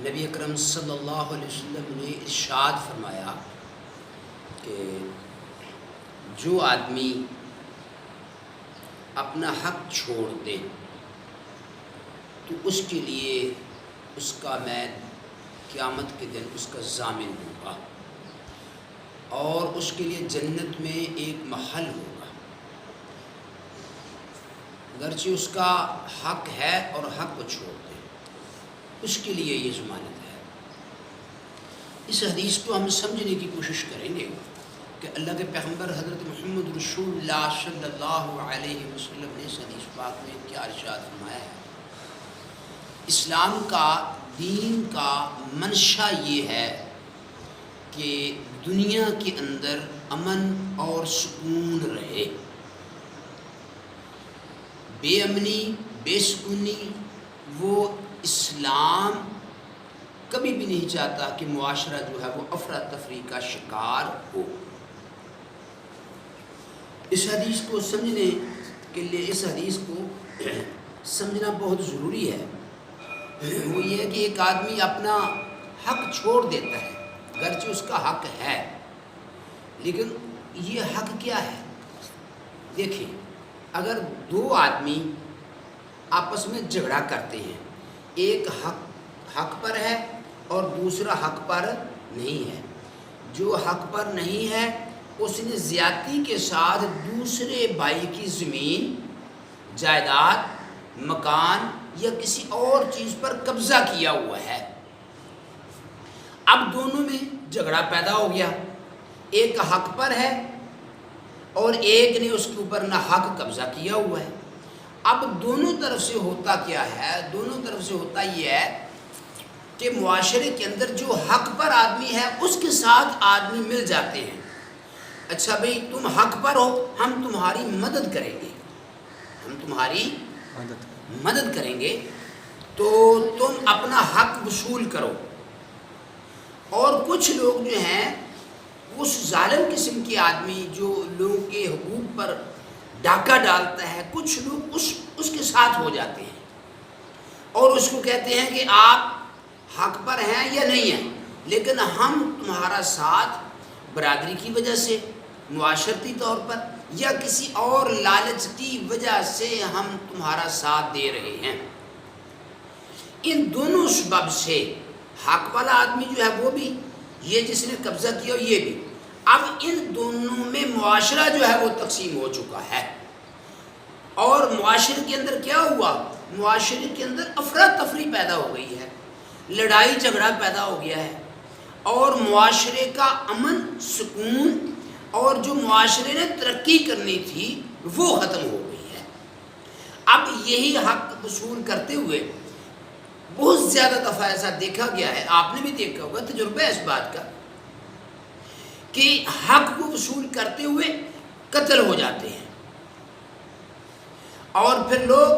نبی اکرم صلی اللہ علیہ وسلم نے ارشاد فرمایا کہ جو آدمی اپنا حق چھوڑ دے تو اس کے لیے اس کا میں قیامت کے دن اس کا ضامن ہوگا اور اس کے لیے جنت میں ایک محل ہوگا، اگرچہ اس کا حق ہے اور حق کو چھوڑ دے اس کے لیے یہ ضمانت ہے۔ اس حدیث کو ہم سمجھنے کی کوشش کریں گے کہ اللہ کے پیغمبر حضرت محمد رسول اللہ صلی اللہ علیہ وسلم نے اس حدیث پاک میں کیا ارشاد فرمایا ہے۔ اسلام کا، دین کا منشا یہ ہے کہ دنیا کے اندر امن اور سکون رہے، بے امنی، بے سکونی وہ اسلام کبھی بھی نہیں چاہتا کہ معاشرہ جو ہے وہ افراتفری کا شکار ہو۔ اس حدیث کو سمجھنے کے لیے اس حدیث کو سمجھنا بہت ضروری ہے۔ وہ یہ ہے کہ ایک آدمی اپنا حق چھوڑ دیتا ہے، اگرچہ اس کا حق ہے، لیکن یہ حق کیا ہے؟ دیکھیں، اگر دو آدمی آپس میں جھگڑا کرتے ہیں، ایک حق پر ہے اور دوسرا حق پر نہیں ہے، جو حق پر نہیں ہے اس نے زیادتی کے ساتھ دوسرے بھائی کی زمین، جائیداد، مکان یا کسی اور چیز پر قبضہ کیا ہوا ہے۔ اب دونوں میں جھگڑا پیدا ہو گیا، ایک حق پر ہے اور ایک نے اس کے اوپر نہ حق قبضہ کیا ہوا ہے۔ اب دونوں طرف سے ہوتا کیا ہے؟ دونوں طرف سے ہوتا یہ ہے کہ معاشرے کے اندر جو حق پر آدمی ہے اس کے ساتھ آدمی مل جاتے ہیں۔ اچھا بھئی تم حق پر ہو، ہم تمہاری مدد کریں گے، ہم تمہاری مدد کریں گے تو تم اپنا حق وصول کرو۔ اور کچھ لوگ جو ہیں اس ظالم قسم کے آدمی جو لوگوں کے حقوق پر ڈاکہ ڈالتا ہے، کچھ لوگ اس کے ساتھ ہو جاتے ہیں اور اس کو کہتے ہیں کہ آپ حق پر ہیں یا نہیں ہیں، لیکن ہم تمہارا ساتھ برادری کی وجہ سے، معاشرتی طور پر یا کسی اور لالچ کی وجہ سے ہم تمہارا ساتھ دے رہے ہیں۔ ان دونوں سبب سے حق والا آدمی جو ہے وہ بھی، یہ جس نے قبضہ کیا یہ بھی، اب ان دونوں میں معاشرہ جو ہے وہ تقسیم ہو چکا ہے۔ اور معاشرے کے اندر کیا ہوا؟ معاشرے کے اندر افراتفری پیدا ہو گئی ہے، لڑائی جھگڑا پیدا ہو گیا ہے، اور معاشرے کا امن، سکون اور جو معاشرے نے ترقی کرنی تھی وہ ختم ہو گئی ہے۔ اب یہی حق وصول کرتے ہوئے بہت زیادہ دفعہ ایسا دیکھا گیا ہے، آپ نے بھی دیکھا ہوگا، تجربہ ہے اس بات کا کہ حق کو وصول کرتے ہوئے قتل ہو جاتے ہیں، اور پھر لوگ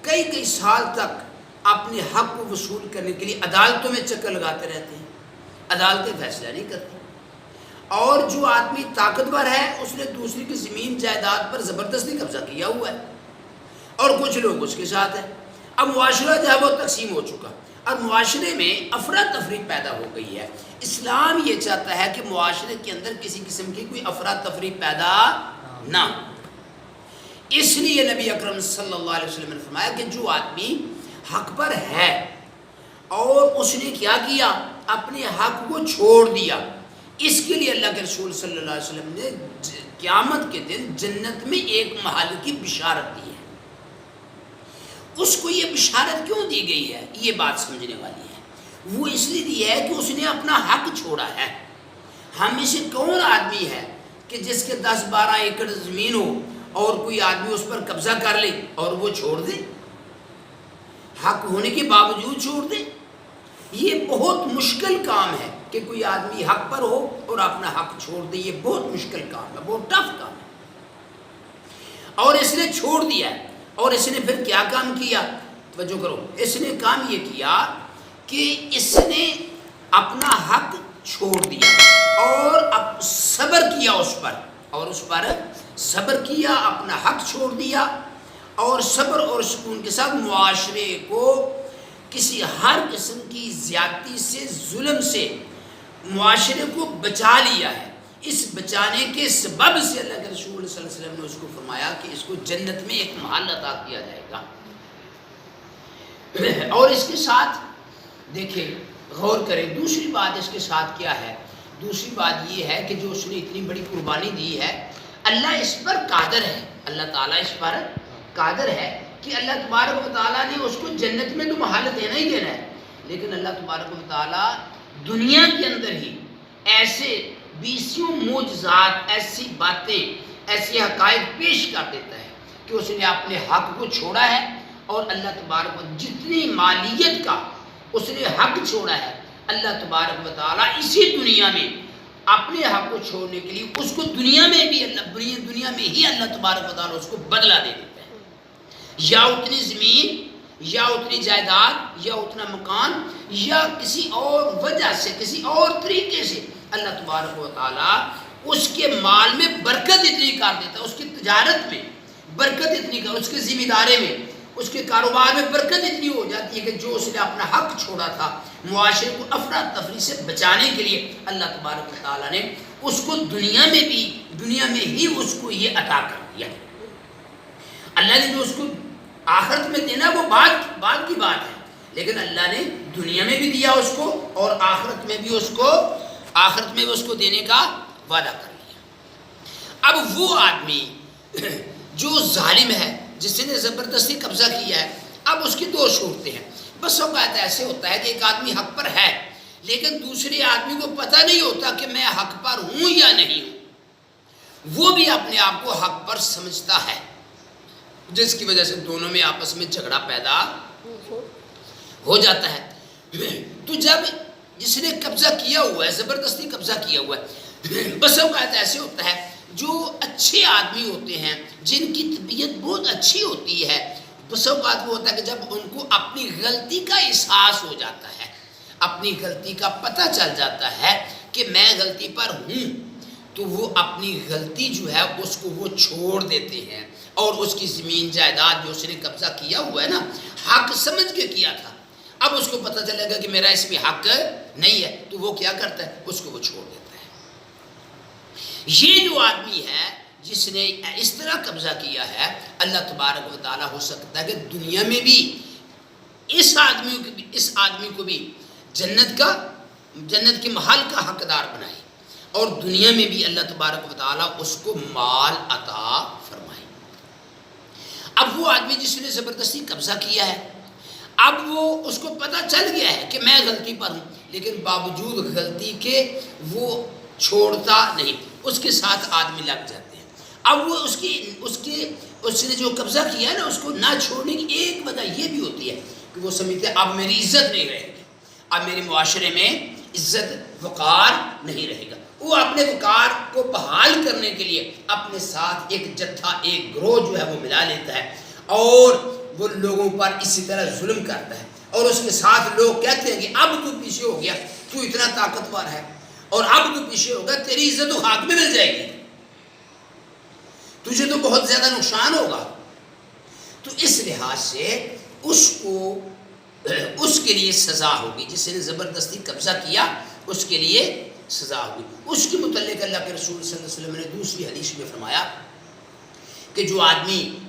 کئی سال تک اپنے حق کو وصول کرنے کے لیے عدالتوں میں چکر لگاتے رہتے ہیں، عدالتیں فیصلہ نہیں کرتی۔ اور جو آدمی طاقتور ہے اس نے دوسری کی زمین جائیداد پر زبردستی قبضہ کیا ہوا ہے اور کچھ لوگ اس کے ساتھ ہیں۔ اب معاشرہ جو ہے وہ تقسیم ہو چکا، اب معاشرے میں افراتفری پیدا ہو گئی ہے۔ اسلام یہ چاہتا ہے کہ معاشرے کے اندر کسی قسم کی کوئی افراتفری پیدا نہ ہو۔ اس لیے نبی اکرم صلی اللہ علیہ وسلم نے فرمایا کہ جو آدمی حق پر ہے اور اس نے کیا کیا؟ اپنے حق کو چھوڑ دیا، اس کے لیے اللہ کے رسول صلی اللہ علیہ وسلم نے قیامت کے دن جنت میں ایک محل کی بشارت دی ہے۔ اس کو یہ بشارت کیوں دی گئی ہے؟ یہ بات سمجھنے والی ہے۔ وہ اس لیے دی ہے کہ اس نے اپنا حق چھوڑا ہے۔ ہم میں سے کون آدمی ہے کہ جس کے 10-12 ایکڑ زمین ہو اور کوئی آدمی اس پر قبضہ کر لے اور وہ چھوڑ دے، حق ہونے کے باوجود چھوڑ دے؟ یہ بہت مشکل کام ہے کہ کوئی آدمی حق پر ہو اور اپنا حق چھوڑ دے، یہ بہت مشکل کام ہے، بہت ٹف کام ہے۔ اور اس نے چھوڑ دیا ہے، اور اس نے پھر کیا کام کیا؟ توجہ کرو، اس نے کام یہ کیا کہ اس نے اپنا حق چھوڑ دیا اور اب صبر کیا اس پر، اور اس پر صبر کیا، اپنا حق چھوڑ دیا اور صبر اور سکون کے ساتھ معاشرے کو کسی ہر قسم کی زیادتی سے، ظلم سے معاشرے کو بچا لیا ہے، اس بچانے کے سبب سے اللہ کے رسول صلی اللہ علیہ وسلم نے اس کو فرمایا کہ اس کو جنت میں ایک محل عطا کیا جائے گا۔ اور اس کے ساتھ دیکھیں، غور کریں، دوسری بات اس کے ساتھ کیا ہے؟ دوسری بات یہ ہے کہ جو اس نے اتنی بڑی قربانی دی ہے، اللہ اس پر قادر ہے، اللہ تعالیٰ اس پر قادر ہے کہ اللہ تبارک و تعالیٰ نے اس کو جنت میں تو محل دینا ہی دینا ہے، لیکن اللہ تبارک و تعالیٰ دنیا کے اندر ہی ایسے بیسیوں معجزات، ایسی باتیں، ایسی حقائق پیش کر دیتا ہے کہ اس نے اپنے حق کو چھوڑا ہے، اور اللہ تبارک و جتنی مالیت کا اس نے حق چھوڑا ہے، اللہ تبارک و تعالیٰ اسی دنیا میں اپنے حق کو چھوڑنے کے لیے اس کو دنیا میں ہی اللہ تبارک و تعالیٰ اس کو بدلہ دے دیتا ہے، یا اتنی زمین، یا اتنی جائیداد، یا اتنا مکان، یا کسی اور وجہ سے، کسی اور طریقے سے اللہ تبارک و تعالیٰ اس کے مال میں برکت اتنی کر دیتا ہے، اس کی تجارت میں برکت اتنی کر، اس کے ذمہ دارے میں، اس کے کاروبار میں برکت اتنی ہو جاتی ہے کہ جو اس نے اپنا حق چھوڑا تھا معاشرے کو افراتفری سے بچانے کے لیے، اللہ تبارک و تعالیٰ نے اس کو دنیا میں ہی اس کو یہ عطا کر دیا۔ اللہ نے جو اس کو آخرت میں دینا وہ بعد کی بات ہے، لیکن اللہ نے دنیا میں بھی دیا اس کو، اور آخرت میں بھی اس کو دینے کا وعدہ کر لیا۔ اب وہ آدمی جو ظالم ہے، جس نے زبردستی قبضہ کیا ہے، اب اس کی دو صورتیں ہیں۔ بس اوقات ایسے ہوتا ہے کہ ایک آدمی حق پر ہے، لیکن دوسرے آدمی کو پتہ نہیں ہوتا کہ میں حق پر ہوں یا نہیں ہوں، وہ بھی اپنے آپ کو حق پر سمجھتا ہے، جس کی وجہ سے دونوں میں آپس میں جھگڑا پیدا ہو جاتا ہے۔ تو جب جس نے قبضہ کیا ہوا ہے، زبردستی قبضہ کیا ہوا ہے، بس اوقات ایسے ہوتا ہے جو اچھے آدمی ہوتے ہیں، جن کی طبیعت بہت اچھی ہوتی ہے، بس اوقات وہ ہوتا ہے کہ جب ان کو اپنی غلطی کا احساس ہو جاتا ہے، اپنی غلطی کا پتہ چل جاتا ہے کہ میں غلطی پر ہوں، تو وہ اپنی غلطی جو ہے اس کو وہ چھوڑ دیتے ہیں، اور اس کی زمین جائیداد جو اس نے قبضہ کیا ہوا ہے نا، حق سمجھ کے کیا تھا، اب اس کو پتہ چلے گا کہ میرا اس میں حق نہیں ہے، تو وہ کیا کرتا ہے؟ اس کو وہ چھوڑ دیتا ہے۔ یہ جو آدمی ہے جس نے اس طرح قبضہ کیا ہے، اللہ تبارک و تعالیٰ ہو سکتا ہے کہ دنیا میں بھی اس آدمی کو بھی جنت کے محل کا حقدار بنائے، اور دنیا میں بھی اللہ تبارک و تعالیٰ اس کو مال عطا فرمائے۔ اب وہ آدمی جس نے زبردستی قبضہ کیا ہے، اب وہ اس کو پتہ چل گیا ہے کہ میں غلطی پر ہوں، لیکن باوجود غلطی کے وہ چھوڑتا نہیں، اس کے ساتھ آدمی لگ جاتے ہیں۔ اب وہ اس نے جو قبضہ کیا ہے نا، اس کو نہ چھوڑنے کی ایک وجہ یہ بھی ہوتی ہے کہ وہ سمجھتے ہیں اب میری عزت نہیں رہے گی، اب میرے معاشرے میں عزت وقار نہیں رہے گا۔ وہ اپنے وقار کو بحال کرنے کے لیے اپنے ساتھ ایک جتھا، ایک گروہ جو ہے وہ ملا لیتا ہے، اور وہ لوگوں پر اسی طرح ظلم کرتا ہے، اور اس کے ساتھ لوگ کہتے ہیں کہ اب تو پیچھے ہو گیا، تو اتنا طاقتور ہے، اور اب تو پیچھے ہوگا، تیری عزت و خاک میں مل جائے گی، تجھے تو بہت زیادہ نقصان ہوگا۔ تو اس لحاظ سے اس کے لیے سزا ہوگی، جس نے زبردستی قبضہ کیا اس کے لیے سزا ہوگی۔ اس کے متعلق اللہ کے رسول صلی اللہ علیہ وسلم نے دوسری حدیث میں فرمایا کہ جو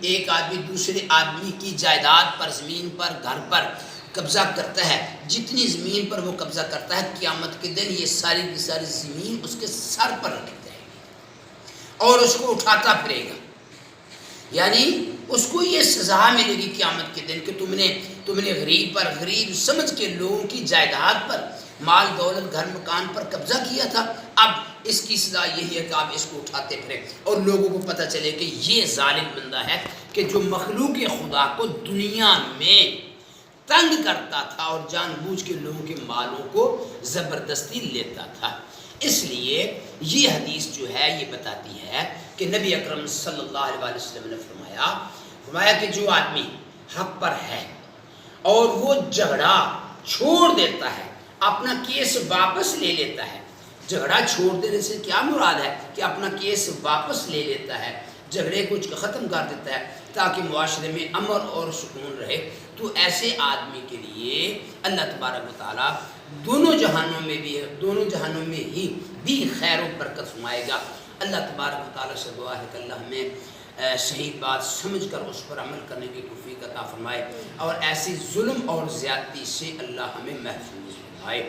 ایک آدمی دوسرے آدمی کی جائیداد پر، زمین پر، گھر پر قبضہ کرتا ہے، جتنی زمین پر وہ قبضہ کرتا ہے، قیامت کے دن یہ ساری کی ساری زمین اس کے سر پر رکھی جائے گی اور اس کو اٹھاتا پھرے گا، یعنی اس کو یہ سزا ملے گی قیامت کے دن کہ تم نے غریب پر غریب سمجھ کے لوگوں کی جائیداد پر، مال دولت، گھر مکان پر قبضہ کیا تھا، اب اس کی سزا یہی ہے کہ آپ اس کو اٹھاتے پھریں، اور لوگوں کو پتہ چلے کہ یہ ظالم بندہ ہے کہ جو مخلوق خدا کو دنیا میں تنگ کرتا تھا اور جان بوجھ کے لوگوں کے مالوں کو زبردستی لیتا تھا۔ اس لیے یہ حدیث جو ہے یہ بتاتی ہے کہ نبی اکرم صلی اللہ علیہ وسلم نے فرمایا کہ جو آدمی حق پر ہے اور وہ جھگڑا چھوڑ دیتا ہے، اپنا کیس واپس لے لیتا ہے، جھگڑا چھوڑ دینے سے کیا مراد ہے کہ اپنا کیس واپس لے لیتا ہے، جھگڑے کو ختم کر دیتا ہے تاکہ معاشرے میں امن اور سکون رہے. تو ایسے آدمی کے لیے اللہ تبارک و تعالیٰ دونوں جہانوں میں ہی بھی خیر و برکت فرمائے گا. اللہ تبارک و تعالیٰ سے دعا ہے کہ اللہ ہمیں صحیح بات سمجھ کر اس پر عمل کرنے کی توفیق عطا فرمائے اور ایسی ظلم اور زیادتی سے اللہ ہمیں محفوظ فرمائے.